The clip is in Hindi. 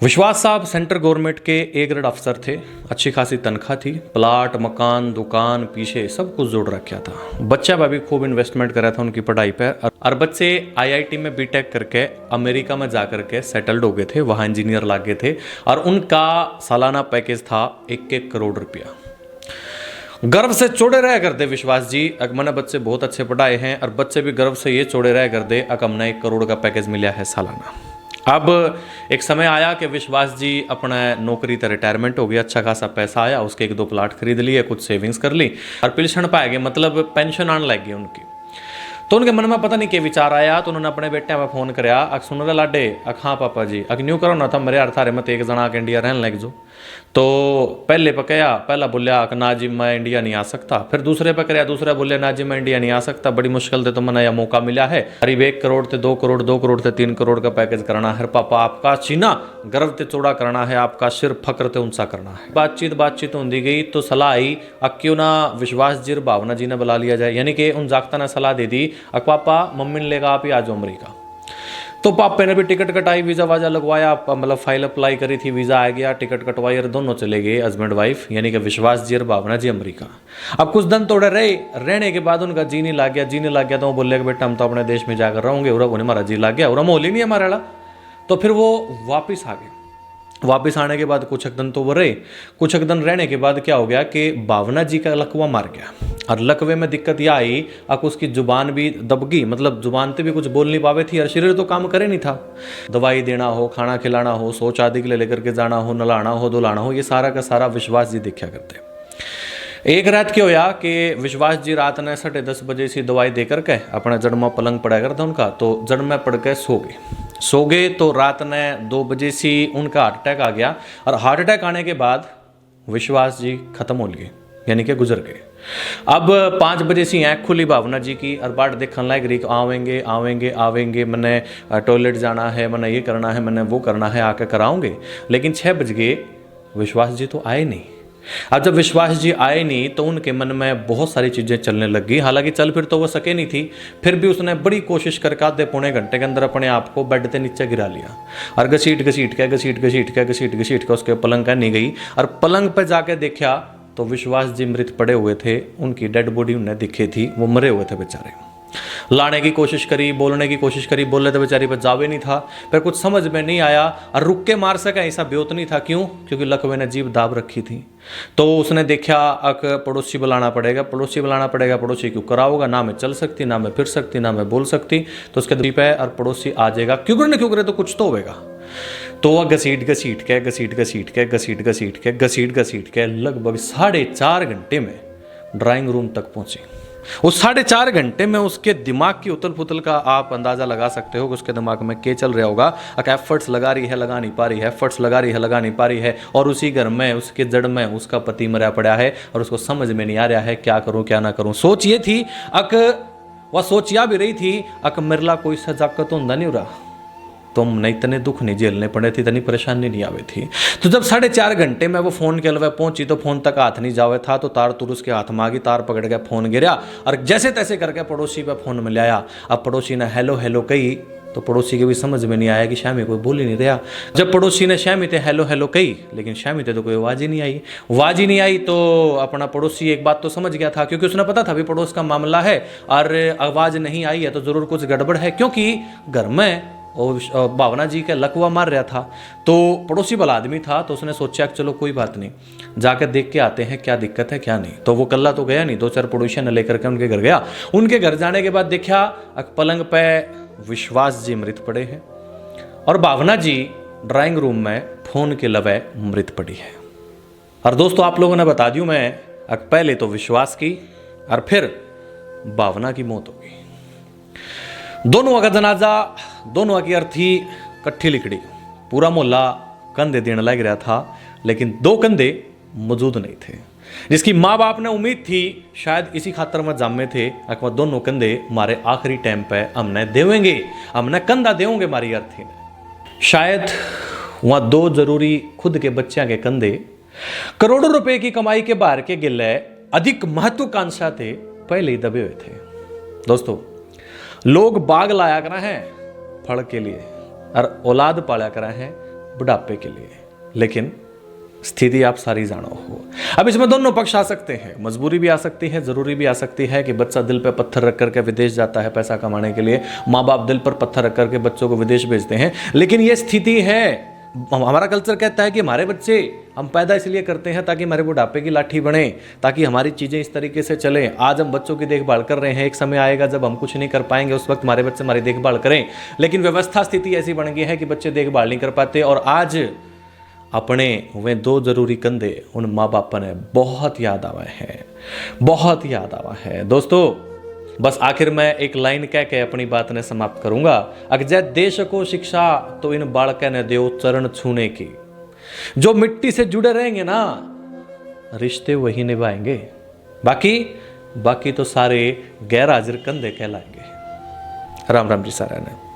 विश्वास साहब सेंट्रल गवर्नमेंट के ए ग्रेड अफसर थे। अच्छी खासी तनख्वाह थी, प्लाट मकान दुकान पीछे सब कुछ जोड़ रखा था। बच्चा भी खूब इन्वेस्टमेंट करा था उनकी पढ़ाई पर और बच्चे आईआईटी में बीटेक करके अमेरिका में जा करके सेटल्ड हो गए थे, वहाँ इंजीनियर लग गए थे और उनका सालाना पैकेज था 1-1 करोड़ रुपया। गर्व से चौड़े रह करते विश्वास जी, मैंने बच्चे बहुत अच्छे पढ़ाए हैं और बच्चे भी गर्व से ये चौड़े रह करते हमने 1 करोड़ का पैकेज मिला है सालाना। अब एक समय आया कि विश्वास जी अपना नौकरी तो रिटायरमेंट हो गया, अच्छा खासा पैसा आया, उसके 1-2 प्लाट खरीद लिए, कुछ सेविंग्स कर ली और पिलसन पाए गए, मतलब पेंशन आने लग गई उनकी। तो उनके मन में पता नहीं क्या विचार आया, तो उन्होंने अपने बेटे में फोन कराया, सुन रहे लाडे, हाँ पापा जी, न्यू करो ना था मेरे यार थारे मत एक जना के इंडिया रहने लग जो। तो पहले पकया, पहला बोलिया ना जी मैं इंडिया नहीं आ सकता, फिर दूसरे पकड़िया, दूसरा बोलिया ना जी मैं इंडिया नहीं आ सकता, बड़ी मुश्किल से तो मैंने यह मौका मिला है, करीब 1 करोड़ से 2 करोड़ 2 करोड़ से 3 करोड़ का पैकेज करना है पापा, आपका चीना गर्व से चौड़ा करना है, आपका सिर फक्र से ऊंचा करना है। बातचीत होती गई तो सलाह आई क्यों ना विश्वास जी और भावना जी ने बुला लिया जाए, यानी कि उन जागता ने सलाह दे दी पापा मम्मी ने लेगा आप ही आ जाओ अमरीका। तो पापे ने भी टिकट कटाई, वीज़ा वाजा लगवाया, मतलब फाइल अप्लाई करी थी, वीज़ा आ गया, टिकट कटवाई और दोनों चले गए हस्बैंड वाइफ, यानी कि विश्वास जी और भावना जी अमेरिका। अब कुछ दिन थोड़े रहने के बाद उनका जी नहीं लग गया तो वो बोले कि बेटा हम तो अपने देश में जाकर रहोगे, और हमारा जी लग गया और मोल ही नहीं हमारे वाला। तो फिर वो वापिस आ गए। वापिस आने के बाद कुछ एक दिन तो वो रहे, कुछ एक दिन रहने के बाद क्या हो गया कि भावना जी का लकवा मार गया और लकवे में दिक्कत यह आई अब उसकी जुबान भी दब गई, मतलब जुबान से भी कुछ बोल नहीं पावे थी और शरीर तो काम करे नहीं था। दवाई देना हो, खाना खिलाना हो, सोच आदि के लिए लेकर के जाना हो, नलाना हो धुलाना हो, ये सारा का सारा विश्वास जी देखा करते। एक रात क्या होया कि विश्वास जी रात ने 10:30 बजे से दवाई दे करके अपना जड़ में पलंग पड़ा करता उनका, तो जड़ में पड़ के सो गए। तो रात ने 2 बजे से उनका हार्ट अटैक आ गया और हार्ट अटैक आने के बाद विश्वास जी खत्म हो गए, यानी कि गुजर गए। अब 5 बजे से आँख खुली भावना जी की और बाट देखने लायक रही, आवेंगे मैंने टॉयलेट जाना है, मैंने ये करना है, मैंने वो करना है, आके कराऊंगे। लेकिन 6 बज गए, विश्वास जी तो आए नहीं। अब जब विश्वास जी आए नहीं तो उनके मन में बहुत सारी चीज़ें चलने लग गई, हालांकि चल फिर तो वो सके नहीं थी, फिर भी उसने बड़ी कोशिश करके आधे पौने घंटे के अंदर अपने आप को बेड के नीचे गिरा लिया और घसीट के उसके पलंग का नहीं गई और पलंग पर जाके देखा तो विश्वास जी मृत पड़े हुए थे, उनकी डेड बॉडी उन्हें दिखी थी, वो मरे हुए थे बेचारे। लाने की कोशिश करी, बोलने की कोशिश करी, बोले तो बेचारी पर जावे नहीं था, फिर कुछ समझ में नहीं आया और रुक के मार सका ऐसा ब्योत नहीं था। क्यों? क्योंकि लकवे ने जीभ दाब रखी थी। तो उसने देखा अक पड़ोसी बुलाना पड़ेगा, पड़ोसी क्यों कराओगा, ना मैं चल सकती, ना मैं फिर सकती, ना मैं बोल सकती, तो उसके द्वीप है और पड़ोसी आ जाएगा, क्यों करे तो कुछ तो होगा। तो वह घसीट के लगभग 4.5 घंटे में ड्राइंग रूम तक पहुंची। उस 4.5 घंटे में उसके दिमाग की उथल पुथल का आप अंदाजा लगा सकते हो कि उसके दिमाग में क्या चल रहा होगा। एफर्ट्स लगा रही है, लगा नहीं पा रही है, एफर्ट्स लगा रही है, लगा नहीं पा रही है, और उसी घर में उसके जड़ में उसका पति मरा पड़ा है और उसको समझ में नहीं आ रहा है क्या करूं क्या ना करूं। सोच ये थी वह सोचिया भी रही थी मेरला कोई सजाकत होंदा नहीं रहा, तुम नहीं इतने दुख नहीं झेलने पड़े थे, इतनी परेशानी नहीं आवे थी। तो जब 4.5 घंटे में वो फोन के अलवा पहुंची तो फोन तक हाथ नहीं जावे था, तो तार तुर उसके हाथ में आ गई, तार पकड़ के फोन गिरा और जैसे तैसे करके पड़ोसी पे फोन मिलाया। अब पड़ोसी ने हेलो हेलो कही तो पड़ोसी के भी समझ में नहीं आया कि श्यामी कोई बोल ही नहीं रहा। जब पड़ोसी ने श्यामी ते हेलो हेलो कही लेकिन श्यामी ते तो कोई आवाज ही नहीं आई तो अपना पड़ोसी एक बात तो समझ गया था, क्योंकि उसने पता था भी पड़ोस का मामला है और आवाज नहीं आई है तो जरूर कुछ गड़बड़ है, क्योंकि घर में और भावना जी का लकवा मार रहा था। तो पड़ोसी वाला आदमी था तो उसने सोचा कि चलो कोई बात नहीं, जाकर देख के आते हैं क्या दिक्कत है क्या नहीं। तो वो कल्ला तो गया नहीं, 2-4 पड़ोसियों ने लेकर के उनके घर गया। उनके घर जाने के बाद देखा पलंग पे विश्वास जी मृत पड़े हैं और भावना जी ड्राइंग रूम में फोन के लवे मृत पड़ी है। और दोस्तों आप लोगों ने बता दूं मैं, पहले तो विश्वास की और फिर भावना की मौत हो गई। दोनों का जनाजा, दोनों की अर्थी कट्ठी लिखड़ी, पूरा मोहल्ला कंधे देने लग रहा था, लेकिन 2 कंधे मौजूद नहीं थे, जिसकी माँ बाप ने उम्मीद थी शायद इसी खातर में जामे थे अकबर दोनों कंधे मारे आखिरी टाइम पे हमने देवेंगे, हमने कंधा देंगे मारी अर्थी ने। शायद वहाँ 2 जरूरी खुद के बच्चों के कंधे करोड़ों रुपए की कमाई के बाहर के गिले अधिक महत्वाकांक्षा थे पहले ही दबे हुए थे। दोस्तों लोग बाग लाया करा है फल के लिए और औलाद पाला करा है बुढ़ापे के लिए, लेकिन स्थिति आप सारी जानो हो। अब इसमें दोनों पक्ष आ सकते हैं, मजबूरी भी आ सकती है, जरूरी भी आ सकती है कि बच्चा दिल पे पत्थर रख करके विदेश जाता है पैसा कमाने के लिए, माँ बाप दिल पर पत्थर रख करके बच्चों को विदेश भेजते हैं। लेकिन ये स्थिति है, हमारा कल्चर कहता है कि हमारे बच्चे हम पैदा इसलिए करते हैं ताकि हमारे बुढ़ापे की लाठी बने, ताकि हमारी चीज़ें इस तरीके से चलें। आज हम बच्चों की देखभाल कर रहे हैं, एक समय आएगा जब हम कुछ नहीं कर पाएंगे, उस वक्त हमारे बच्चे हमारी देखभाल करें। लेकिन व्यवस्था स्थिति ऐसी बन गई है कि बच्चे देखभाल नहीं कर पाते, और आज अपने वे दो जरूरी कंधे उन माँ बाप ने बहुत याद आवा है, बहुत याद आवा है। दोस्तों, बस आखिर में एक लाइन कह के अपनी बात ने समाप्त करूंगा। अगजै देश को शिक्षा तो इन बालक ने दो चरण छूने की। जो मिट्टी से जुड़े रहेंगे ना, रिश्ते वही निभाएंगे, बाकी तो सारे गैर हाजिर कंधे कहलाएंगे। राम राम जी सारा ने।